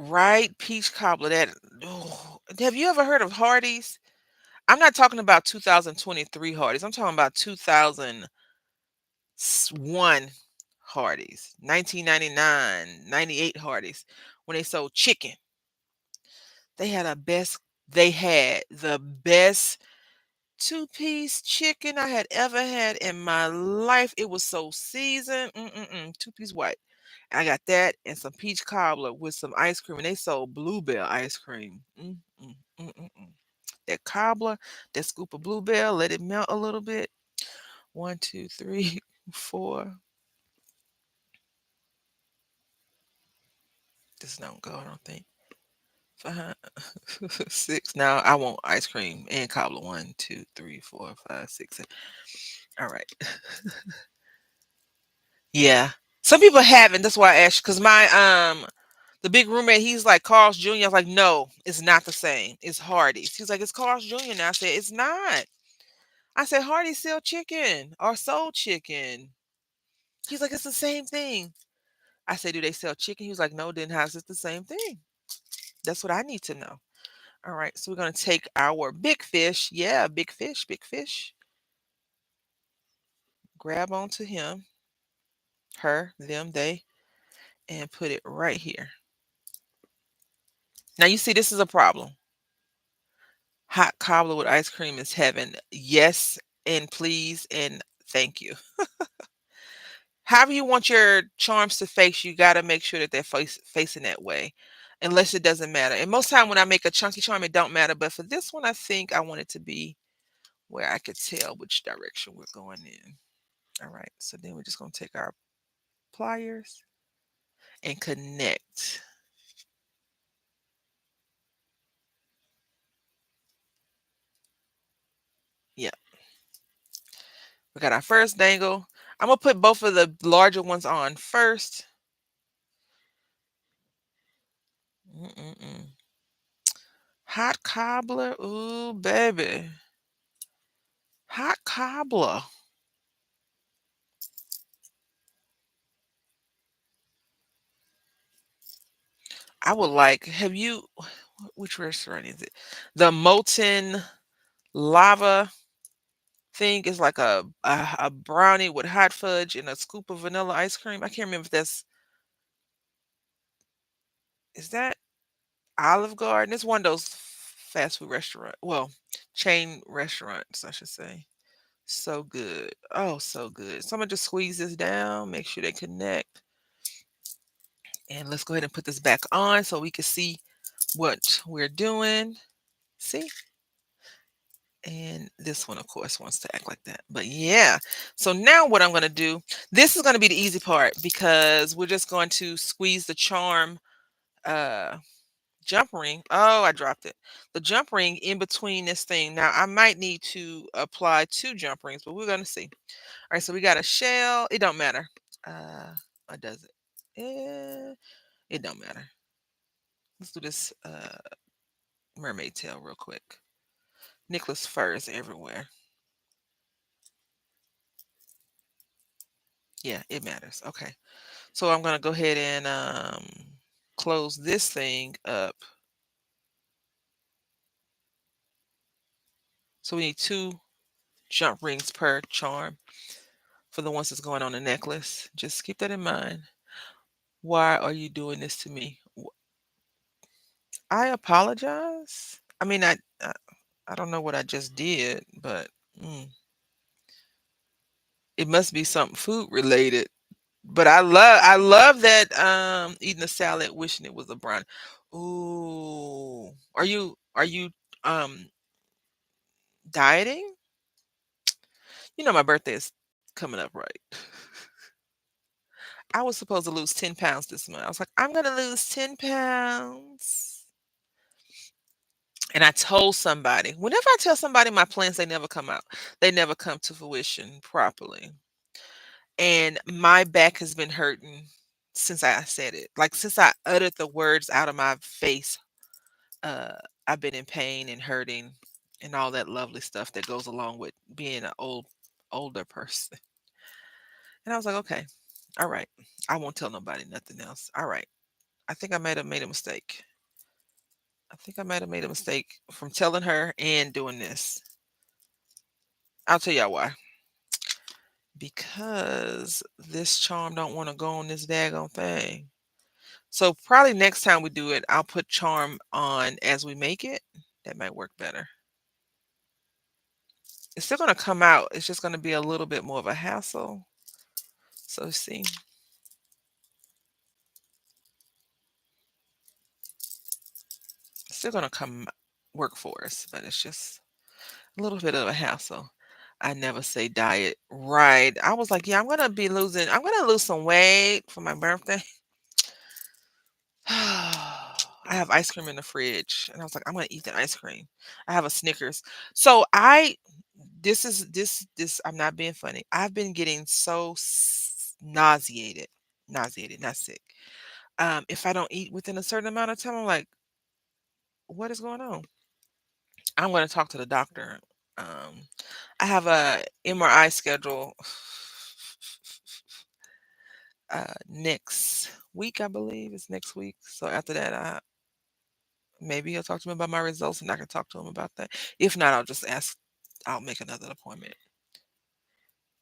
Right? Peach cobbler. That oh, have you ever heard of Hardee's? I'm not talking about 2023 Hardee's. I'm talking about 2001 Hardee's, 1999, 98 Hardee's when they sold chicken. They had the best two-piece chicken I had ever had in my life. It was so seasoned. Mm-mm-mm. Two-piece white. I got that and some peach cobbler with some ice cream, and they sold Bluebell ice cream. Mm. That cobbler, that scoop of Bluebell, let it melt a little bit. One, two, three, four. This don't go, I don't think. Five, six. Now I want ice cream and cobbler. One, two, three, four, five, six, seven. All right. Yeah. Some people haven't. That's why I asked. Because my the big roommate, he's like Carl's Jr. I was like, no, it's not the same. It's Hardee's. He's like, it's Carl's Jr. Now I said, it's not. I said, Hardee's sell chicken or sold chicken. He's like, it's the same thing. I said, do they sell chicken? He was like, no, then how's it the same thing? That's what I need to know. All right, so we're gonna take our big fish. Yeah, big fish, big fish. Grab onto him, her, them, they, and put it right here. Now you see this is a problem. Hot cobbler with ice cream is heaven. Yes, and please, and thank you. However you want your charms to face, you gotta make sure that they're facing that way. Unless it doesn't matter. And most time when I make a chunky charm, it don't matter. But for this one, I think I want it to be where I could tell which direction we're going in. All right. So then we're just gonna take our pliers and connect. Yeah. We got our first dangle. I'm gonna put both of the larger ones on first. Mm-mm-mm. Hot cobbler. Ooh, baby. Hot cobbler. I would like, have you, which restaurant is it? The Molten Lava thing is like a brownie with hot fudge and a scoop of vanilla ice cream. I can't remember if is that Olive Garden? It's one of those fast food restaurant, well, chain restaurants, I should say. So good. Oh, so good. So I'm gonna just squeeze this down, make sure they connect. And let's go ahead and put this back on so we can see what we're doing. See? And this one, of course, wants to act like that. But yeah. So now what I'm going to do, this is going to be the easy part because we're just going to squeeze the charm uh jump ring. Oh, I dropped it. The jump ring in between this thing. Now I might need to apply two jump rings, but we're going to see. All right, so we got a shell. It don't matter. Or does it? It don't matter. Let's do this mermaid tail real quick. Nicholas fur is everywhere. Yeah, it matters. Okay. So I'm gonna go ahead and close this thing up. So we need two jump rings per charm for the ones that's going on the necklace. Just keep that in mind. Why are you doing this to me? I apologize. I mean, I don't know what I just did, but it must be something food related. But I love that eating a salad wishing it was a brownie. Ooh. Are you um dieting? You know my birthday is coming up, right? I was supposed to lose 10 pounds this month. I was like, I'm gonna lose 10 pounds. And I told somebody, whenever I tell somebody my plans, they never come out. They never come to fruition properly. And my back has been hurting since I said it. Like since I uttered the words out of my face, uh, I've been in pain and hurting and all that lovely stuff that goes along with being an older person. And I was like, okay, all right. I won't tell nobody nothing else. All right. I think I might have made a mistake. I think I might have made a mistake from telling her and doing this. I'll tell y'all why. Because this charm don't want to go on this daggone thing. So probably next time we do it, I'll put charm on as we make it. That might work better. It's still gonna come out. It's just gonna be a little bit more of a hassle. So see, it's still gonna come work for us, but it's just a little bit of a hassle. I never say diet. Right. I was like, yeah, I'm gonna lose some weight for my birthday. I have ice cream in the fridge, and I was like, I'm gonna eat the ice cream. I have a Snickers. So I this is this I'm not being funny. I've been getting so nauseated, not sick. If I don't eat within a certain amount of time, I'm like, what is going on? I'm gonna talk to the doctor. Um, I have a MRI schedule next week, I believe. It's next week. So after that, maybe he'll talk to me about my results and I can talk to him about that. If not, I'll make another appointment.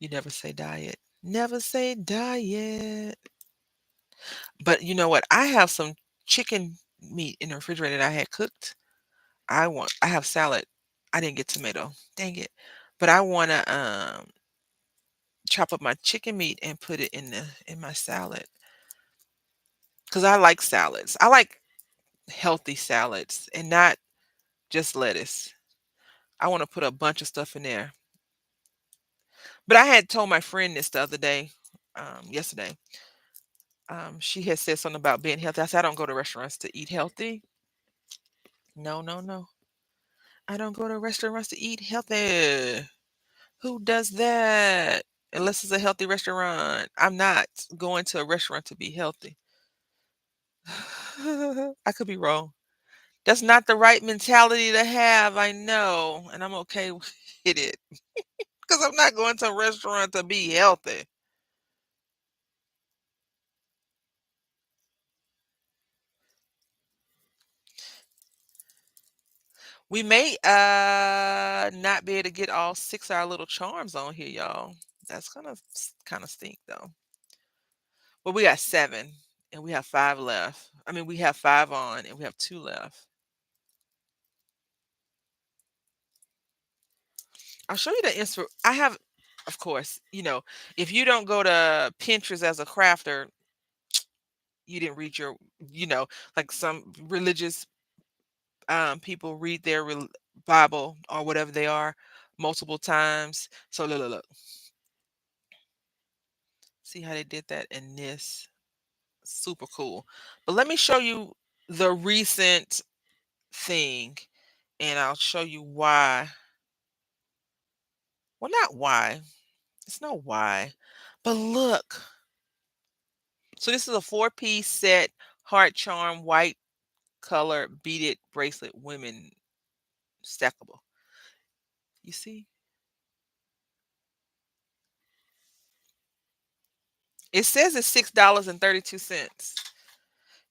You never say diet. Never say diet. But you know what? I have some chicken meat in the refrigerator that I had cooked. I have salad. I didn't get tomato. Dang it. But I want to chop up my chicken meat and put it in my salad cuz I like salads. I like healthy salads and not just lettuce. I want to put a bunch of stuff in there. But I had told my friend this the other day, yesterday. She had said something about being healthy. I said I don't go to restaurants to eat healthy. No, no, no. I don't go to restaurants to eat healthy. Who does that? Unless it's a healthy restaurant. I'm not going to a restaurant to be healthy. I could be wrong. That's not the right mentality to have. I know, and I'm okay with it because I'm not going to a restaurant to be healthy. We may not be able to get all six of our little charms on here, y'all. That's gonna kind of stink though. But we got seven and we have five left. I mean, we have five on and we have two left. I'll show you the inspo. I have, of course, if you don't go to Pinterest as a crafter, you didn't read you know, like some religious people read their Bible or whatever they are multiple times. So look. See how they did that in this? Super cool. But let me show you the recent thing and I'll show you why. Well, not why. It's no why. But look. So this is a four-piece set, heart charm, white color, beaded bracelet, women stackable. You see? It says it's $6.32.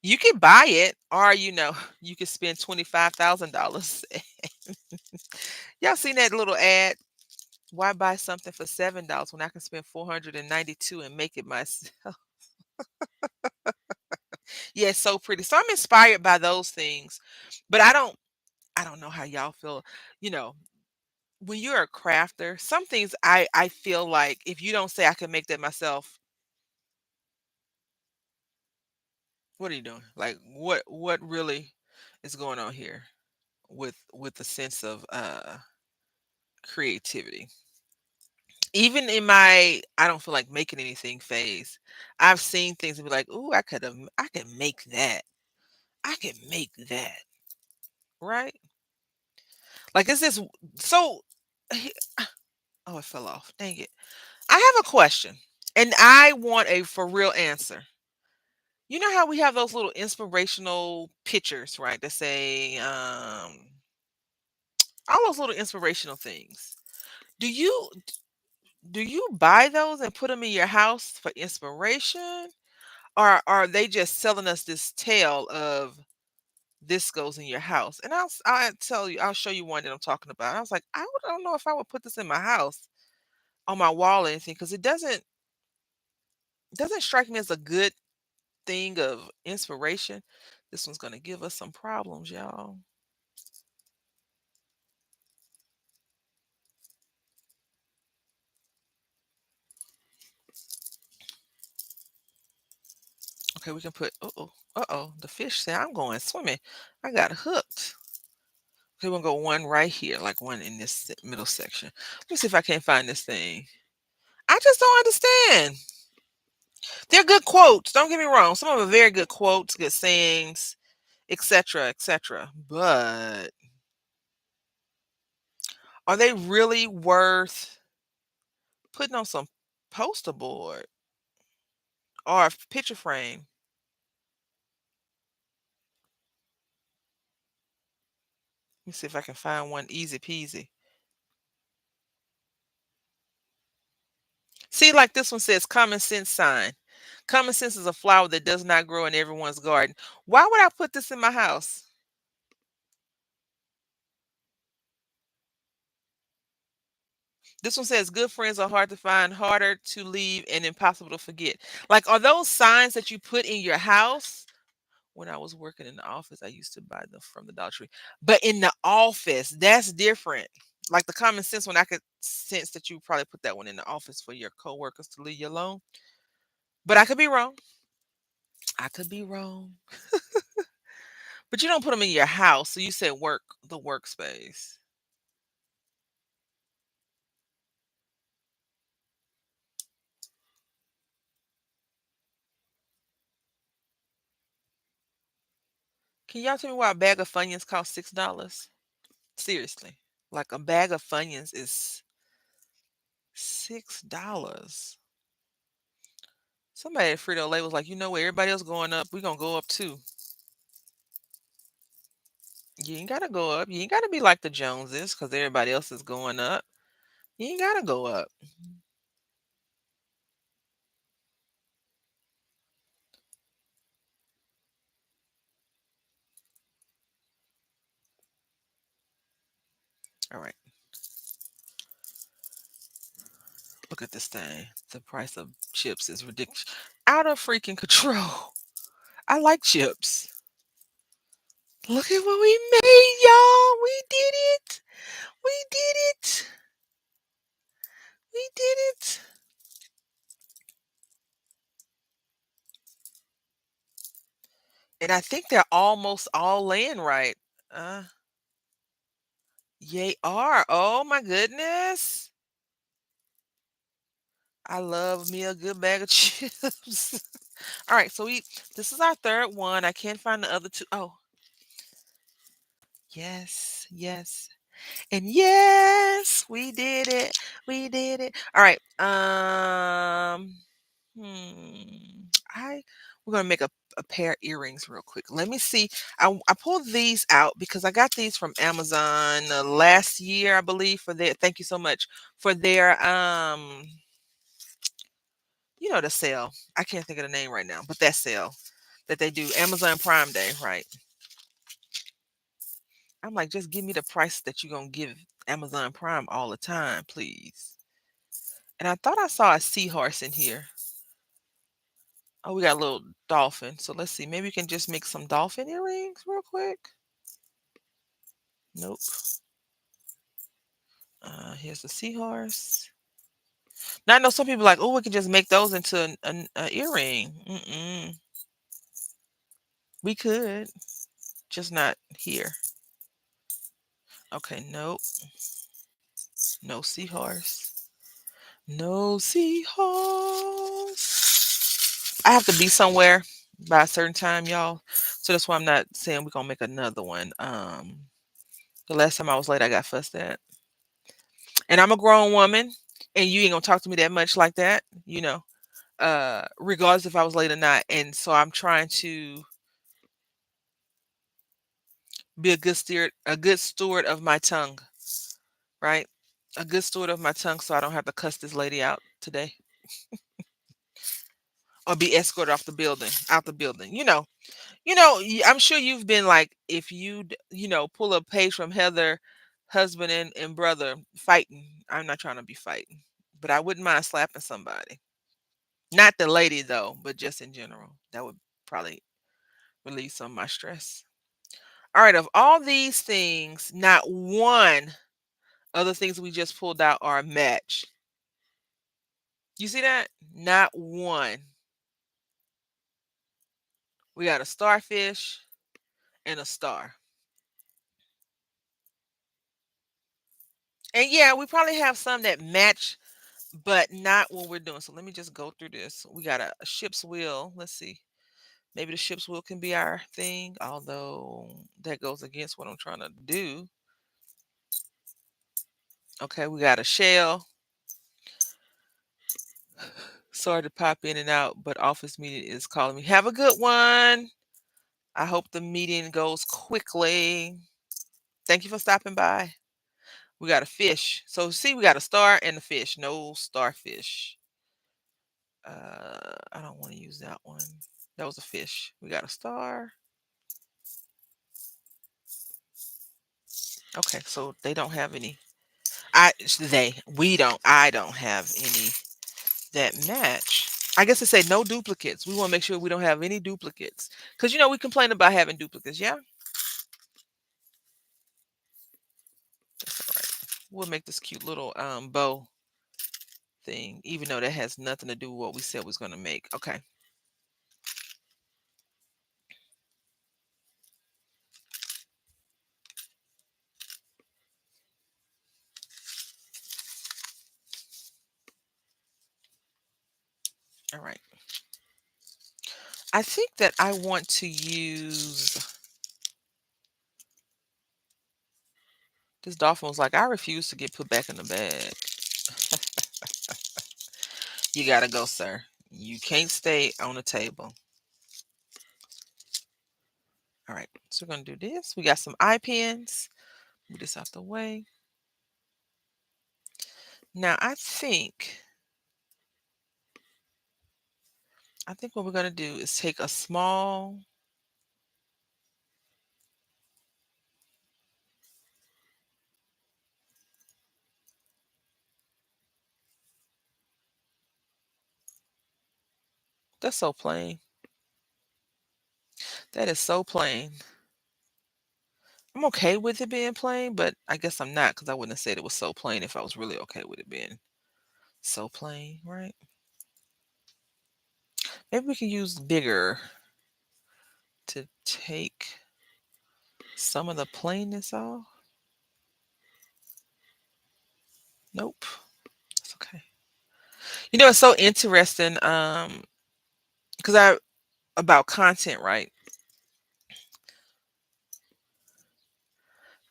You can buy it, or you can spend $25,000. Y'all seen that little ad? Why buy something for $7 when I can spend 492 and make it myself? Yeah, it's so pretty. So I'm inspired by those things. But I don't know how y'all feel. You know, when you're a crafter, some things I feel like if you don't say I can make that myself, what are you doing? Like what really is going on here with the sense of creativity? Even in my I don't feel like making anything phase, I've seen things and be like, "Ooh, I can make that. I can make that." Right? Like it's this so he- oh, it fell off. Dang it. I have a question and I want a for real answer. You know how we have those little inspirational pictures, right? That say all those little inspirational things. Do you buy those and put them in your house for inspiration? or are they just selling us this tale of this goes in your house? And I'll tell you, I'll show you one that I'm talking about. I was like, don't know if I would put this in my house on my wall or anything because it doesn't strike me as a good thing of inspiration. This one's gonna give us some problems, y'all. Okay, we can put. The fish said I'm going swimming. I got hooked. Okay, we're gonna go one right here, like one in this middle section. Let me see if I can't find this thing. I just don't understand. They're good quotes. Don't get me wrong. Some of them are very good quotes, good sayings, etc., etc. But are they really worth putting on some poster board or a picture frame? Let me see if I can find one easy peasy. See, like this one says common sense sign. Common sense is a flower that does not grow in everyone's garden. Why would I put this in my house? This one says good friends are hard to find, harder to leave, and impossible to forget. Like, are those signs that you put in your house? When I was working in the office, I used to buy them from the Dollar Tree. But in the office, that's different. Like the common sense one, I could sense that you probably put that one in the office for your coworkers to leave you alone. But I could be wrong. I could be wrong. But you don't put them in your house. So you said work, the workspace. Can y'all tell me why a bag of Funyuns costs $6? Seriously. Like a bag of Funyuns is $6. Somebody at Frito Lay was like, you know what, everybody else going up, we gonna go up too. You ain't gotta go up. You ain't gotta be like the Joneses because everybody else is going up. You ain't gotta go up. All right, look at this thing. The price of chips is ridiculous. Out of freaking control. I like chips. Look at what we made, y'all. We did it. We did it. We did it. And I think they're almost all laying right. Uh, They are. Oh my goodness. I love me a good bag of chips. All right, so this is our third one. I can't find the other two. Oh, yes, yes. And yes, we did it. We did it. All right. I we're gonna make a pair of earrings real quick. Let me see. I pulled these out because I got these from Amazon last year, I believe, for their thank you so much for their the sale. I can't think of the name right now, but that sale that they do, Amazon Prime Day, right? I'm like, just give me the price that you're gonna give Amazon Prime all the time, please. And I thought I saw a seahorse in here. Oh, we got a little dolphin. So let's see. Maybe we can just make some dolphin earrings real quick. Nope. Here's the seahorse. Now I know some people like, oh, we can just make those into an earring. We could, just not here. Okay, nope. No seahorse. No seahorse. I have to be somewhere by a certain time, y'all. So that's why I'm not saying we're gonna make another one. The last time I was late, I got fussed at. And I'm a grown woman, and you ain't gonna talk to me that much like that, regardless if I was late or not. And so I'm trying to be a good steward of my tongue, right? A good steward of my tongue so I don't have to cuss this lady out today. or be escorted off the building, out the building. I'm sure you've been like, if pull a page from Heather, husband and brother fighting. I'm not trying to be fighting, but I wouldn't mind slapping somebody. Not the lady though, but just in general. That would probably relieve some of my stress. All right, of all these things, not one of the things we just pulled out are a match. You see that? Not one. We got a starfish and a star. And yeah, we probably have some that match, but not what we're doing. So let me just go through this. We got a ship's wheel. Let's see. Maybe the ship's wheel can be our thing, although that goes against what I'm trying to do. Okay, we got a shell. Sorry to pop in and out, but office meeting is calling me. Have a good one. I hope the meeting goes quickly. Thank you for stopping by. We got a fish. So see, we got a star and a fish. No starfish. I don't want to use that one. That was a fish. We got a star. Okay, so they don't have any. I don't have any that match. I guess it say no duplicates. We want to make sure we don't have any duplicates. Because we complain about having duplicates, yeah? That's all right. We'll make this cute little bow thing, even though that has nothing to do with what we said we was gonna make. Okay. All right. I think that I want to use this dolphin was like, I refuse to get put back in the bag. You gotta go, sir. You can't stay on the table. All right, so we're gonna do this. We got some eye pins. Move this out the way. Now I think what we're gonna do is take a small. That's so plain. That is so plain. I'm okay with it being plain, but I guess I'm not because I wouldn't have said it was so plain if I was really okay with it being so plain, right? Maybe we can use bigger to take some of the plainness off. Nope. It's okay. It's so interesting, because I about content, right?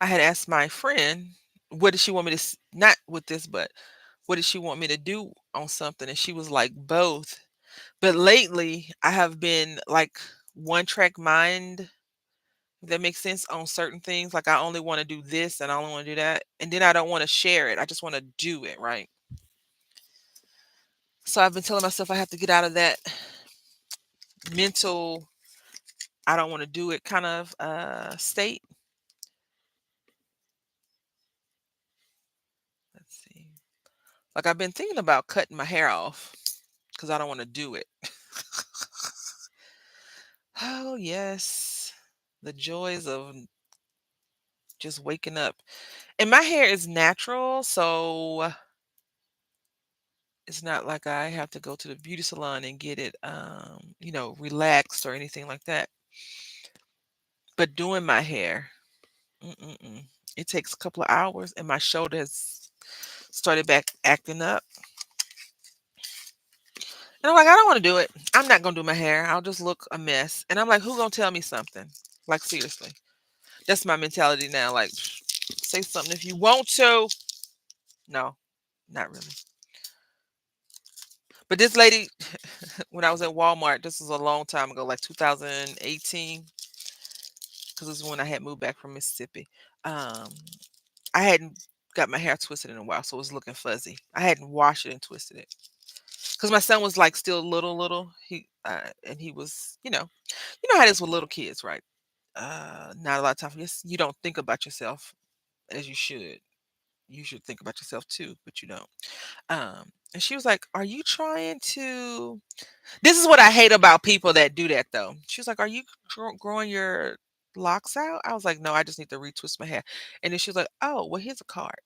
I had asked my friend, what did she want me to not with this, but what did she want me to do on something? And she was like, both. But lately, I have been like one track mind, if that makes sense, on certain things. Like I only want to do this and I only want to do that. And then I don't want to share it. I just want to do it, right? So I've been telling myself I have to get out of that mental, I don't want to do it kind of state. Let's see. Like I've been thinking about cutting my hair off because I don't want to do it. Oh, yes. The joys of just waking up. And my hair is natural, so it's not like I have to go to the beauty salon and get it relaxed or anything like that. But doing my hair, mm-mm-mm. It takes a couple of hours and my shoulder has started back acting up. And I'm like, I don't want to do it. I'm not gonna do my hair. I'll just look a mess. And I'm like, who gonna tell me something? Like seriously. That's my mentality now. Like, say something if you want to. No, not really. But this lady, when I was at Walmart, this was a long time ago, like 2018, because this is when I had moved back from Mississippi. Um, I hadn't got my hair twisted in a while, so it was looking fuzzy. I hadn't washed it and twisted it. because my son was like still little. And he was, you know how it is with little kids, right? Not a lot of time. Yes, you don't think about yourself as you should. You should think about yourself too, but you don't. And she was like, "Are you trying to?" This is what I hate about people that do that, though. She was like, "Are you growing your locks out?" I was like, "No, I just need to retwist my hair." And then she was like, "Oh, well, here's a card."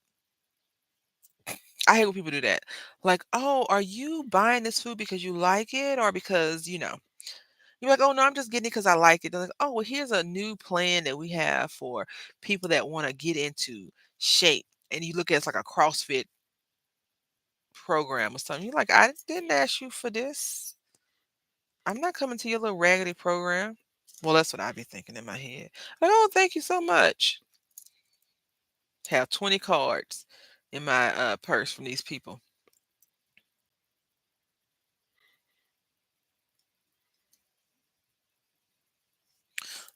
I hate when people do that. Like, "Oh, are you buying this food because you like it or because, You're like, "Oh, no, I'm just getting it because I like it." They're like, "Oh, well, here's a new plan that we have for people that wanna get into shape." And you look at it's like a CrossFit program or something. You're like, "I didn't ask you for this. I'm not coming to your little raggedy program." Well, that's what I be thinking in my head. Like, "Oh, thank you so much." Have 20 cards in my, purse from these people.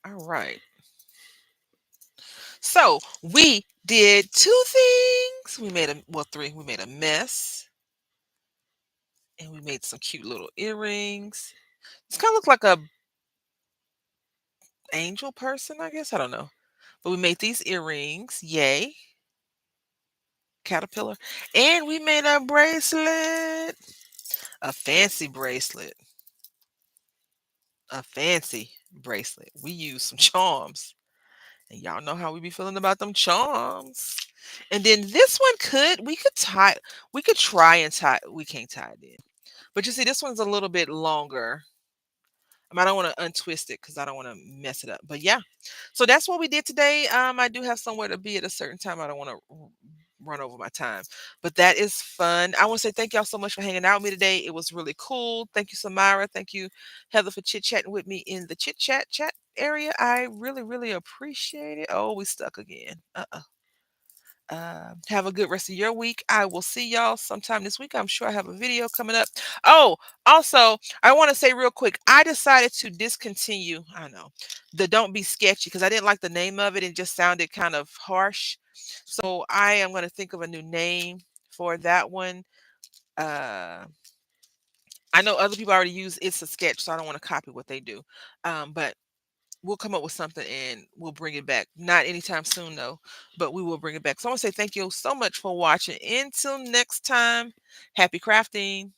Alright. So, we did 2 things. We made a well, 3. We made a mess, and we made some cute little earrings. This kinda look like a angel person, I guess, I don't know. But we made these earrings, yay, caterpillar, and we made a bracelet, a fancy bracelet, a fancy bracelet. We used some charms, and y'all know how we be feeling about them charms. And then this one we could try and tie we can't tie it in. But you see, this one's a little bit longer. I don't wanna untwist it because I don't wanna mess it up. But yeah, so that's what we did today. I do have somewhere to be at a certain time. I don't wanna run over my time, but that is fun. I wanna say thank y'all so much for hanging out with me today. It was really cool. Thank you, Samira. Thank you, Heather, for chit-chatting with me in the chit chat area. I really, really appreciate it. Oh, we stuck again. Have a good rest of your week. I will see y'all sometime this week. I'm sure I have a video coming up. Oh, also, I want to say real quick, I decided to discontinue, I know, the Don't Be Sketchy because I didn't like the name of it. It just sounded kind of harsh. So I am going to think of a new name for that one. Uh, I know other people already use It's a Sketch, so I don't want to copy what they do. But we'll come up with something and we'll bring it back. Not anytime soon though, but we will bring it back. So I want to say thank you so much for watching. Until next time, happy crafting.